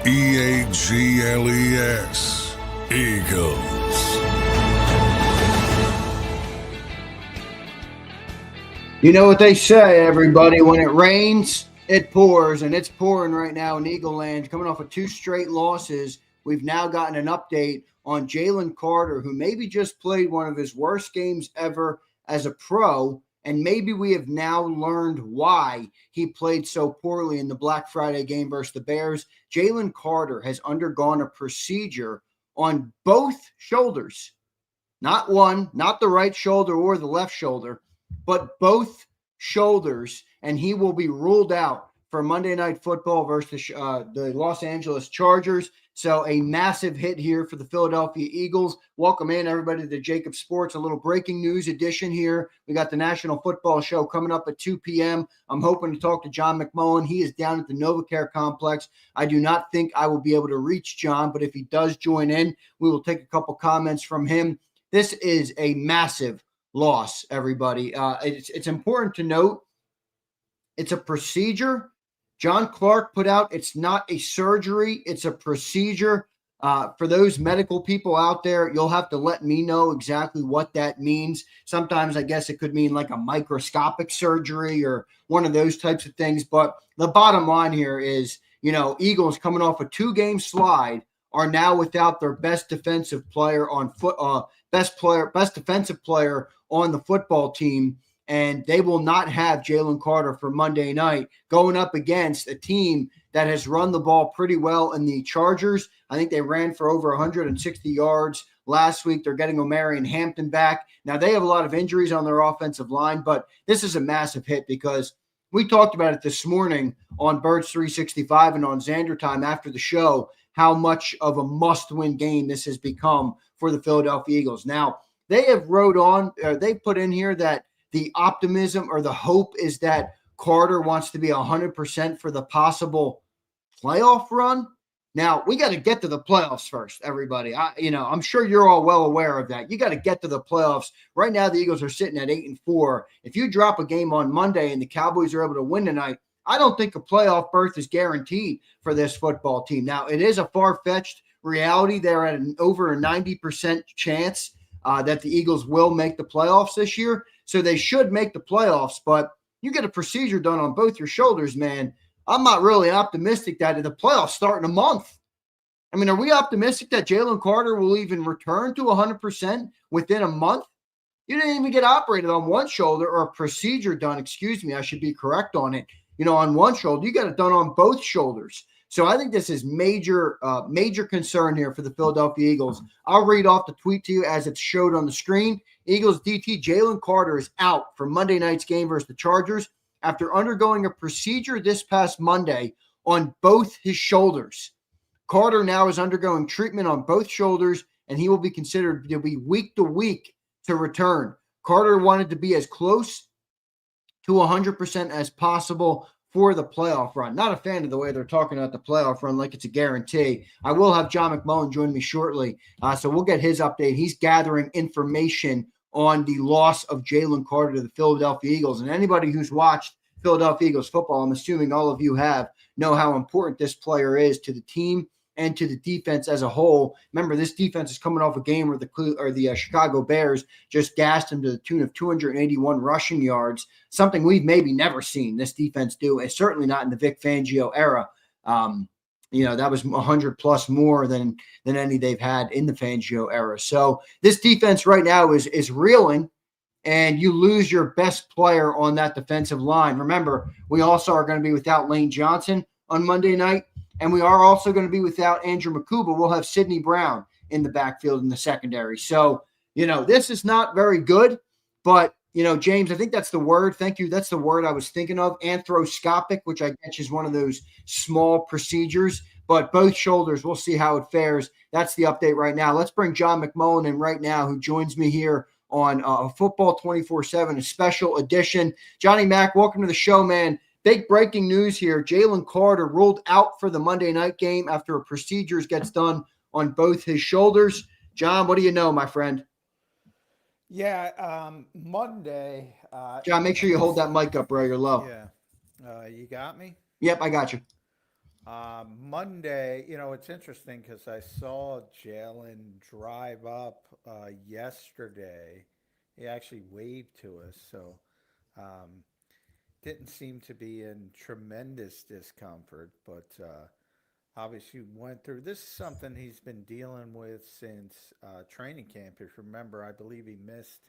Eagles. Eagles. You know what they say, everybody. When it rains, it pours, and it's pouring right now in Eagle Land. Coming off of 2 straight losses, we've now gotten an update on Jaylen Carter, who maybe just played one of his worst games ever as a pro, and maybe we have now learned why he played so poorly in the Black Friday game versus the Bears. Jaylen Carter has undergone a procedure on both shoulders, not one, not the right shoulder or the left shoulder, but both shoulders, and he will be ruled out for Monday Night Football versus the Los Angeles Chargers. So a massive hit here for the Philadelphia Eagles. Welcome in, everybody, to JAKIB Sports, a little breaking news edition here. We got the National Football Show coming up at 2 p.m. I'm hoping to talk to John McMullen. He is down at the NovaCare Complex. I do not think I will be able to reach John, but if he does join in, we will take a couple comments from him. This is a massive loss, everybody. It's important to note it's a procedure. John Clark put out, it's not a surgery, it's a procedure. For those medical people out there, you'll have to let me know exactly what that means. Sometimes I guess it could mean like a microscopic surgery or one of those types of things. But the bottom line here is, Eagles coming off a 2-game slide are now without their best defensive player on best defensive player on the football team. And they will not have Jaylen Carter for Monday night going up against a team that has run the ball pretty well in the Chargers. I think they ran for over 160 yards last week. They're getting Omarion Hampton back. Now, they have a lot of injuries on their offensive line, but this is a massive hit because we talked about it this morning on Birds 365 and on Zander Time after the show, how much of a must-win game this has become for the Philadelphia Eagles. Now, they have they put in here that the optimism or the hope is that Carter wants to be 100% for the possible playoff run. Now, we got to get to the playoffs first, everybody. I'm sure you're all well aware of that. You got to get to the playoffs. Right now, the Eagles are sitting at 8-4. If you drop a game on Monday and the Cowboys are able to win tonight, I don't think a playoff berth is guaranteed for this football team. Now, it is a far-fetched reality. They're at over a 90% chance that the Eagles will make the playoffs this year. So they should make the playoffs, but you get a procedure done on both your shoulders, man. I'm not really optimistic that the playoffs start in a month. I mean, are we optimistic that Jaylen Carter will even return to 100% within a month? You didn't even get operated on one shoulder or a procedure done. Excuse me, I should be correct on it. On one shoulder, you got it done on both shoulders. So I think this is major concern here for the Philadelphia Eagles. I'll read off the tweet to you as it's showed on the screen. Eagles DT Jaylen Carter is out for Monday night's game versus the Chargers after undergoing a procedure this past Monday on both his shoulders. Carter now is undergoing treatment on both shoulders, and he will be considered to be week to week to return. Carter wanted to be as close to 100% as possible for the playoff run. Not a fan of the way they're talking about the playoff run like it's a guarantee. I will have John McMullen join me shortly, so we'll get his update. He's gathering information on the loss of Jaylen Carter to the Philadelphia Eagles. And anybody who's watched Philadelphia Eagles football, I'm assuming all of you have, know how important this player is to the team and to the defense as a whole. Remember, this defense is coming off a game where the Chicago Bears just gassed them to the tune of 281 rushing yards, something we've maybe never seen this defense do, and certainly not in the Vic Fangio era. That was 100 plus more than any they've had in the Fangio era. So this defense right now is reeling, and you lose your best player on that defensive line. Remember, we also are going to be without Lane Johnson on Monday night. And we are also going to be without Andrew Makuba. We'll have Sidney Brown in the backfield in the secondary. So, this is not very good. But, James, I think that's the word. Thank you. That's the word I was thinking of. Arthroscopic, which I guess is one of those small procedures. But both shoulders, we'll see how it fares. That's the update right now. Let's bring John McMullen in right now, who joins me here on Football 24/7, a special edition. Johnny Mac, welcome to the show, man. Big breaking news here. Jaylen Carter ruled out for the Monday night game after a procedure gets done on both his shoulders. John, what do you know, my friend? Yeah, Monday. John, make sure you hold that mic up, bro. You're low. Yeah. You got me? Yep, I got you. Monday, it's interesting because I saw Jalen drive up yesterday. He actually waved to us, so um, didn't seem to be in tremendous discomfort, but obviously went through. This is something he's been dealing with since training camp. If you remember, I believe he missed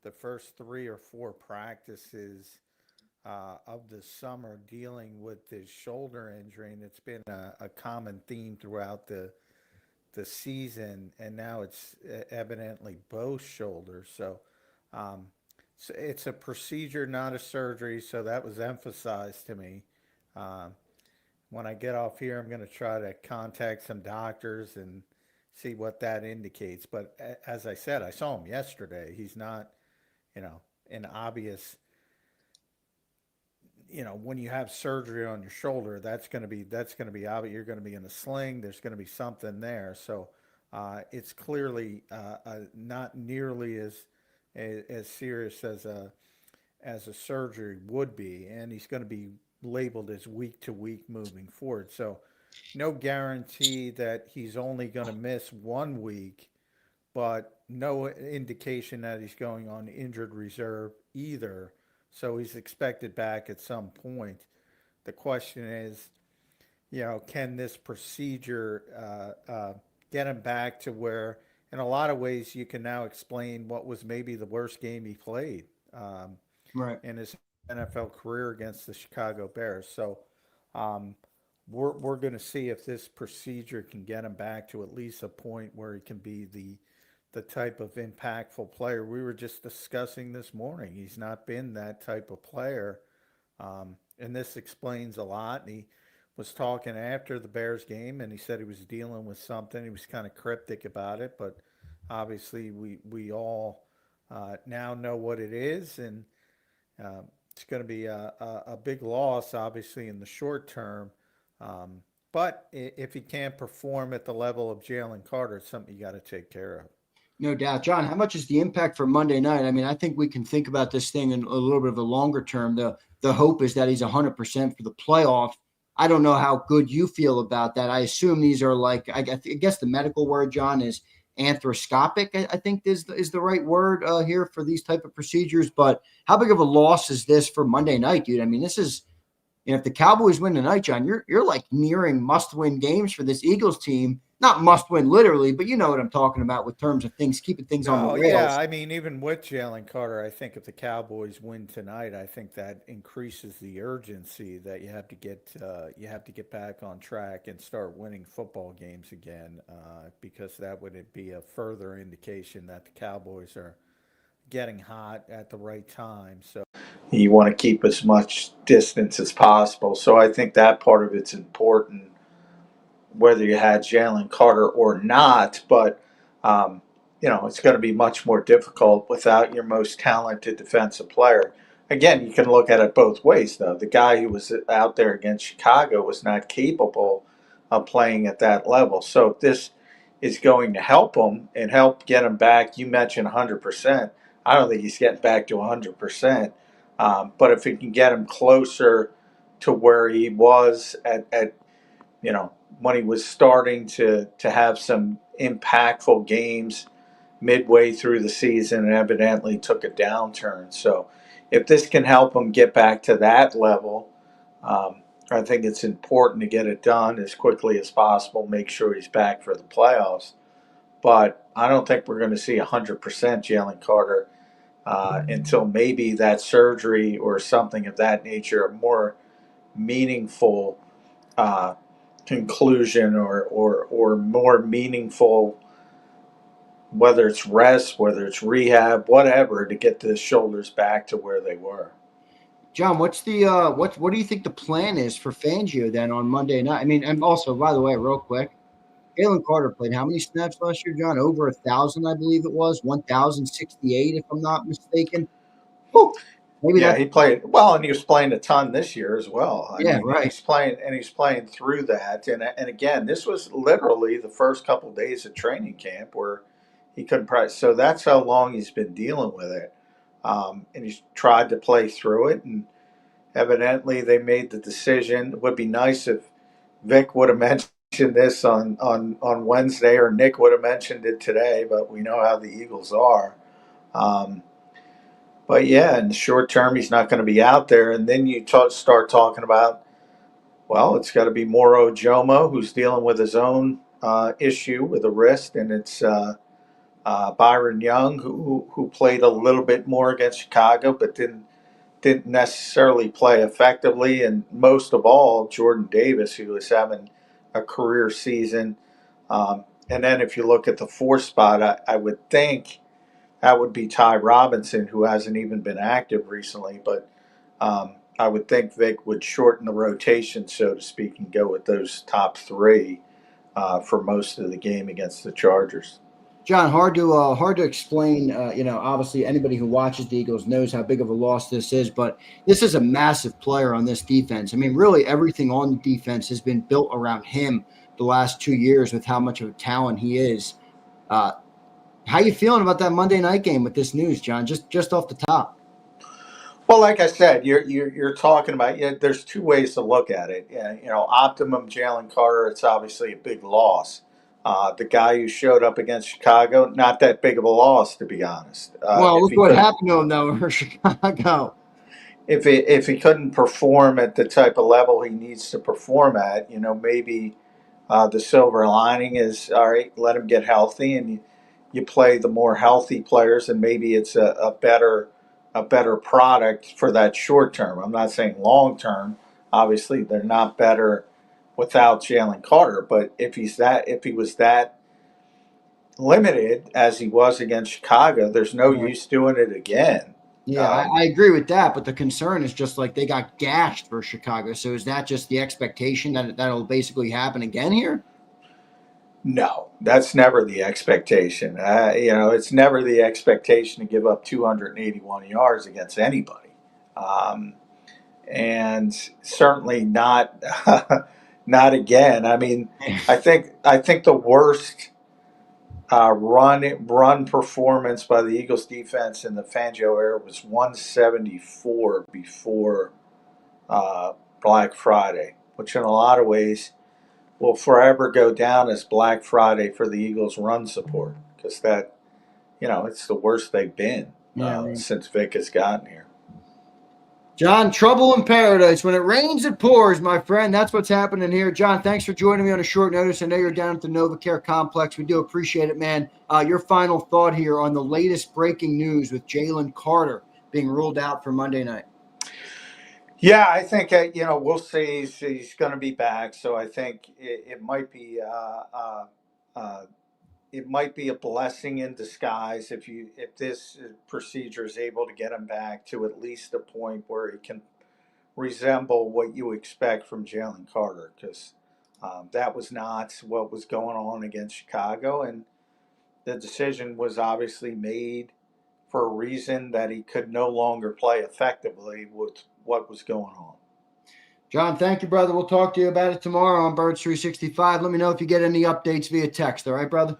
the first 3 or 4 practices of the summer dealing with his shoulder injury, and it's been a common theme throughout the season. And now it's evidently both shoulders. Um, so it's a procedure, not a surgery. So that was emphasized to me. Um, when I get off here, I'm going to try to contact some doctors and see what that indicates. But as I said, I saw him yesterday. He's not, you know, an obvious, when you have surgery on your shoulder, that's going to be obvious. You're going to be in a sling. There's going to be something there. So it's clearly not nearly as serious as a surgery would be, and he's going to be labeled as week to week moving forward. So no guarantee that he's only going to miss 1 week, but no indication that he's going on injured reserve either. So he's expected back at some point. The question is, can this procedure get him back to where, in a lot of ways, you can now explain what was maybe the worst game he played Right. in his NFL career against the Chicago Bears. So um, we're going to see if this procedure can get him back to at least a point where he can be the type of impactful player we were just discussing this morning. He's not been that type of player, and this explains a lot. And he was talking after the Bears game, and he said he was dealing with something. He was kind of cryptic about it, but obviously we all now know what it is, and it's going to be a big loss, obviously, in the short term. Um, but if he can't perform at the level of Jaylen Carter, it's something you got to take care of. No doubt. John, how much is the impact for Monday night? I mean, I think we can think about this thing in a little bit of a longer term. The hope is that he's 100% for the playoff. I don't know how good you feel about that. I assume these are like, I guess the medical word, John, is arthroscopic. I think is the right word here for these type of procedures. But how big of a loss is this for Monday night, dude? I mean, this is, if the Cowboys win tonight, John, you're like nearing must-win games for this Eagles team. Not must-win literally, but you know what I'm talking about with terms of things, keeping things on the No, yeah, rails. I mean, even with Jalen Carter, I think if the Cowboys win tonight, I think that increases the urgency that you have to get back on track and start winning football games again, because that would be a further indication that the Cowboys are getting hot at the right time. So you want to keep as much distance as possible. So I think that part of it's important, whether you had Jalen Carter or not. But um, it's going to be much more difficult without your most talented defensive player. Again, you can look at it both ways, though. The guy who was out there against Chicago was not capable of playing at that level. So if this is going to help him and help get him back, you mentioned 100%. I don't think he's getting back to 100%. But if it can get him closer to where he was at when he was starting to have some impactful games midway through the season and evidently took a downturn. So if this can help him get back to that level, I think it's important to get it done as quickly as possible, make sure he's back for the playoffs. But I don't think we're going to see 100% Jalen Carter until maybe that surgery or something of that nature, a more meaningful uh, conclusion or more meaningful, whether it's rest, whether it's rehab, whatever, to get the shoulders back to where they were. John, what's the what do you think the plan is for Fangio then on Monday night? I mean, and also by the way, real quick, Jalen Carter played how many snaps last year, John? Over 1,000, I believe it was 1,068, if I'm not mistaken. Whew, maybe Yeah, that's he played well, and he was playing a ton this year as well. I yeah, mean, and right. he's playing through that. And again, this was literally the first couple of days of training camp where he couldn't practice. So that's how long he's been dealing with it. And he's tried to play through it, and evidently they made the decision. It would be nice if Vic would have mentioned this on Wednesday, or Nick would have mentioned it today, but we know how the Eagles are. Um, but yeah, in the short term, he's not going to be out there. And then you start talking about, well, it's got to be Moro Jomo, who's dealing with his own issue with a wrist, and it's Byron Young, who played a little bit more against Chicago, but didn't necessarily play effectively, and most of all, Jordan Davis, who is having a career season. And then if you look at the fourth spot, I would think that would be Ty Robinson, who hasn't even been active recently, but I would think Vic would shorten the rotation, so to speak, and go with those top three for most of the game against the Chargers. John, hard to explain. Obviously anybody who watches the Eagles knows how big of a loss this is, but this is a massive player on this defense. I mean, really everything on the defense has been built around him the last 2 years with how much of a talent he is. How you feeling about that Monday night game with this news, John? Just off the top. Well, like I said, you're talking about, there's two ways to look at it. Optimum Jaylen Carter, it's obviously a big loss. The guy who showed up against Chicago, not that big of a loss, to be honest. Well, look what happened to him though for Chicago. If he couldn't perform at the type of level he needs to perform at, maybe the silver lining is, all right, let him get healthy, and you play the more healthy players, and maybe it's a better product for that short term. I'm not saying long term. Obviously, they're not better without Jaylen Carter, but if he was that limited as he was against Chicago, there's no use doing it again. Yeah, I agree with that, but the concern is just like they got gashed for Chicago. So is that just the expectation that that'll basically happen again here? No, that's never the expectation. It's never the expectation to give up 281 yards against anybody, and certainly not not again. I mean, I think the worst run performance by the Eagles defense in the Fangio era was 174 before Black Friday, which in a lot of ways will forever go down as Black Friday for the Eagles' run support, because it's the worst they've been since Vic has gotten here. John, trouble in paradise. When it rains, it pours, my friend. That's what's happening here. John, thanks for joining me on a short notice. I know you're down at the NovaCare Complex. We do appreciate it, man. Your final thought here on the latest breaking news with Jaylen Carter being ruled out for Monday night. Yeah, I think we'll see. He's going to be back, so I think it might be a blessing in disguise if this procedure is able to get him back to at least a point where he can resemble what you expect from Jaylen Carter, because that was not what was going on against Chicago, and the decision was obviously made for a reason, that he could no longer play effectively with what was going on. John, thank you, brother. We'll talk to you about it tomorrow on Birds 365. Let me know if you get any updates via text. All right, brother?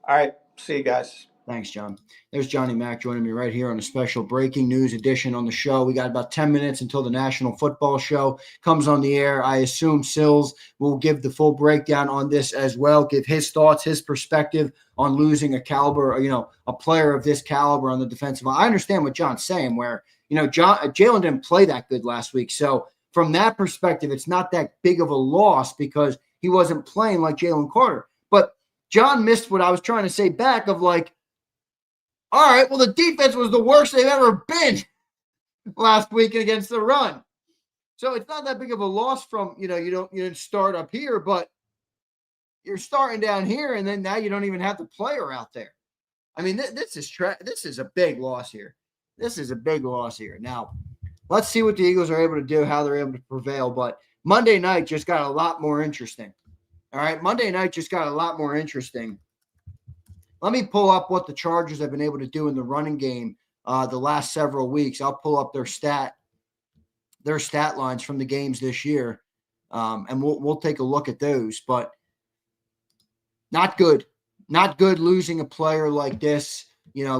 All right. See you guys. Thanks, John. There's Johnny Mack joining me right here on a special breaking news edition on the show. We got about 10 minutes until the National Football Show comes on the air. I assume Sills will give the full breakdown on this as well, give his thoughts, his perspective on losing a caliber, a player of this caliber on the defensive line. I understand what John's saying, where, Jaylen didn't play that good last week. So from that perspective, it's not that big of a loss because he wasn't playing like Jaylen Carter. But John missed what I was trying to say back of like, all right, well, the defense was the worst they've ever been last week against the run. So it's not that big of a loss from, you didn't start up here, but you're starting down here, and then now you don't even have the player out there. I mean, this is a big loss here. This is a big loss here. Now, let's see what the Eagles are able to do, how they're able to prevail. But Monday night just got a lot more interesting. All right, Monday night just got a lot more interesting. Let me pull up what the Chargers have been able to do in the running game the last several weeks. I'll pull up their stat lines from the games this year, and we'll take a look at those. But not good. Not good losing a player like this,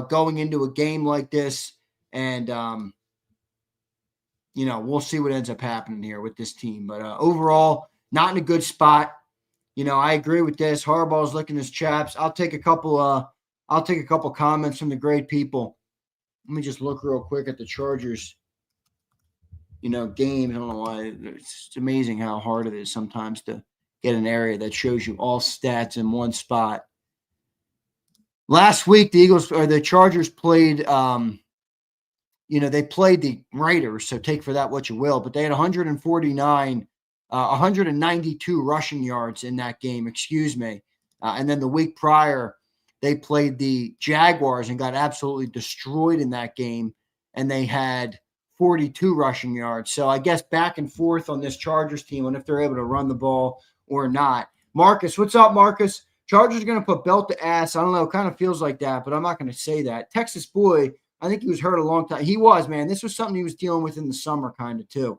going into a game like this. And, we'll see what ends up happening here with this team. But overall, not in a good spot. I agree with this. Harbaugh's licking his chaps. I'll take a couple comments from the great people. Let me just look real quick at the Chargers, game. I don't know why. It's amazing how hard it is sometimes to get an area that shows you all stats in one spot. Last week, the Chargers played, they played the Raiders, so take for that what you will, but they had 192 rushing yards in that game, and then the week prior, they played the Jaguars and got absolutely destroyed in that game, and they had 42 rushing yards. So I guess back and forth on this Chargers team on if they're able to run the ball or not. Marcus, what's up, Marcus? Chargers are going to put belt to ass. I don't know. It kind of feels like that, but I'm not going to say that. Texas boy, I think he was hurt a long time. He was, man. This was something he was dealing with in the summer kind of too.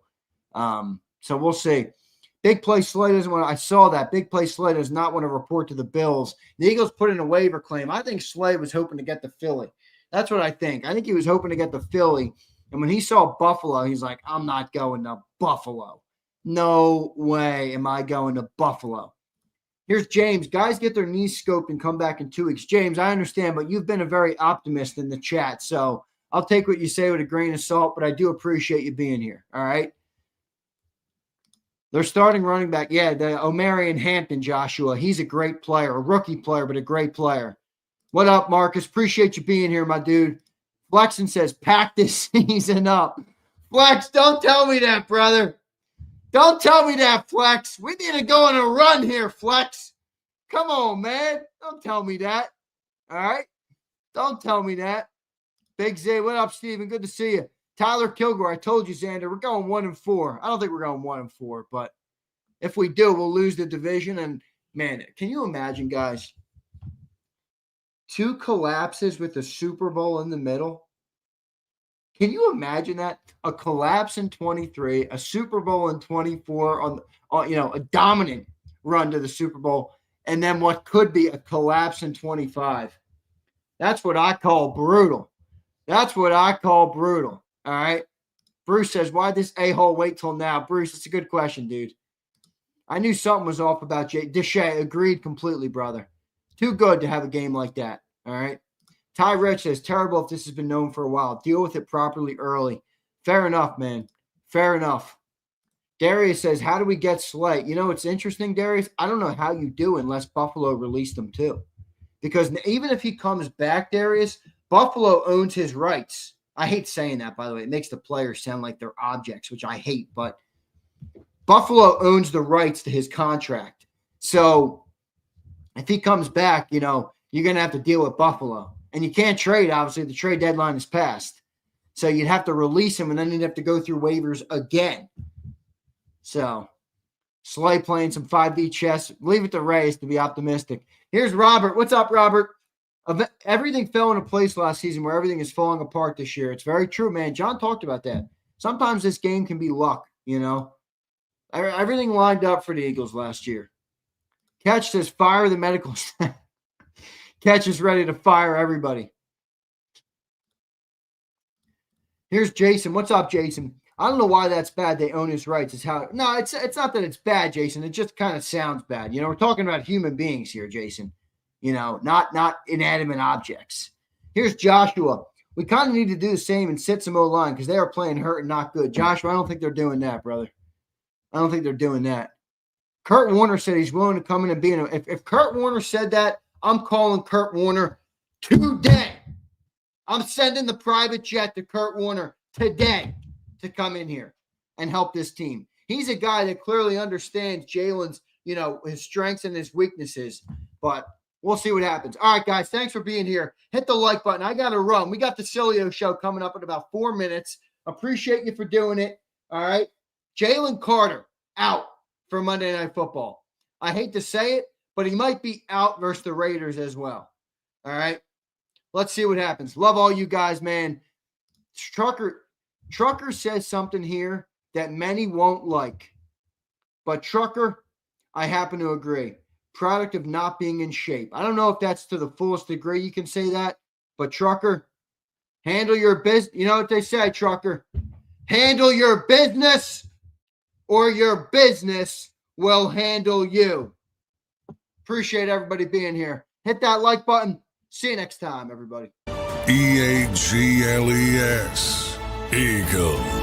So we'll see. Big Play Slay doesn't want to – I saw that. Big Play Slay does not want to report to the Bills. The Eagles put in a waiver claim. I think Slay was hoping to get the Philly. That's what I think. I think he was hoping to get the Philly. And when he saw Buffalo, he's like, I'm not going to Buffalo. No way am I going to Buffalo. Here's James. Guys get their knees scoped and come back in 2 weeks. James, I understand, but you've been a very optimist in the chat. So I'll take what you say with a grain of salt, but I do appreciate you being here. All right. They're starting running back. Yeah, the Omarion Hampton, Joshua. He's a great player, a rookie player, but a great player. What up, Marcus? Appreciate you being here, my dude. Flexen says, pack this season up. Flex, don't tell me that, brother. Don't tell me that, Flex. We need to go on a run here, Flex. Come on, man. Don't tell me that. All right? Don't tell me that. Big Z, what up, Steven? Good to see you. Tyler Kilgore, I told you, Zander, we're going 1-4. I don't think we're going 1-4, but if we do, we'll lose the division. And, man, can you imagine, guys, 2 collapses with the Super Bowl in the middle? Can you imagine that? A collapse in 23, a Super Bowl in 24, on a dominant run to the Super Bowl, and then what could be a collapse in 25. That's what I call brutal. That's what I call brutal. All right. Bruce says, why'd this a-hole wait till now? Bruce, it's a good question, dude. I knew something was off about Deshae. Agreed completely, brother. Too good to have a game like that. All right. Ty Rich says, terrible if this has been known for a while. Deal with it properly early. Fair enough, man. Fair enough. Darius says, how do we get Slay? It's interesting, Darius. I don't know how you do unless Buffalo released him too. Because even if he comes back, Darius, Buffalo owns his rights. I hate saying that, by the way. It makes the players sound like they're objects, which I hate. But Buffalo owns the rights to his contract. So if he comes back, you're going to have to deal with Buffalo. And you can't trade, obviously. The trade deadline is passed. So you'd have to release him, and then you'd have to go through waivers again. So Slay playing some 5D chess. Leave it to Rays to be optimistic. Here's Robert. What's up, Robert? Everything fell into place last season where everything is falling apart this year. It's very true, man. John talked about that. Sometimes this game can be luck, Everything lined up for the Eagles last year. Catch says, fire the medical staff. Catch is ready to fire everybody. Here's Jason. What's up, Jason? I don't know why that's bad. They own his rights. It's not that it's bad, Jason. It just kind of sounds bad. We're talking about human beings here, Jason. Not inanimate objects. Here's Joshua. We kind of need to do the same and sit some O-line because they are playing hurt and not good. Joshua, I don't think they're doing that, brother. I don't think they're doing that. Kurt Warner said he's willing to come in and be in. If Kurt Warner said that, I'm calling Kurt Warner today. I'm sending the private jet to Kurt Warner today to come in here and help this team. He's a guy that clearly understands Jalen's, his strengths and his weaknesses. But we'll see what happens. All right, guys, thanks for being here. Hit the like button. I got to run. We got the Cilio show coming up in about 4 minutes. Appreciate you for doing it. All right. Jaylen Carter out for Monday Night Football. I hate to say it, but he might be out versus the Raiders as well. All right. Let's see what happens. Love all you guys, man. Trucker says something here that many won't like. But Trucker, I happen to agree. Product of not being in shape. I don't know if that's to the fullest degree you can say that, but Trucker, handle your business. You know what they say, Trucker? Handle your business or your business will handle you. Appreciate everybody being here. Hit that like button. See you next time, everybody. EAGLES. Eagles.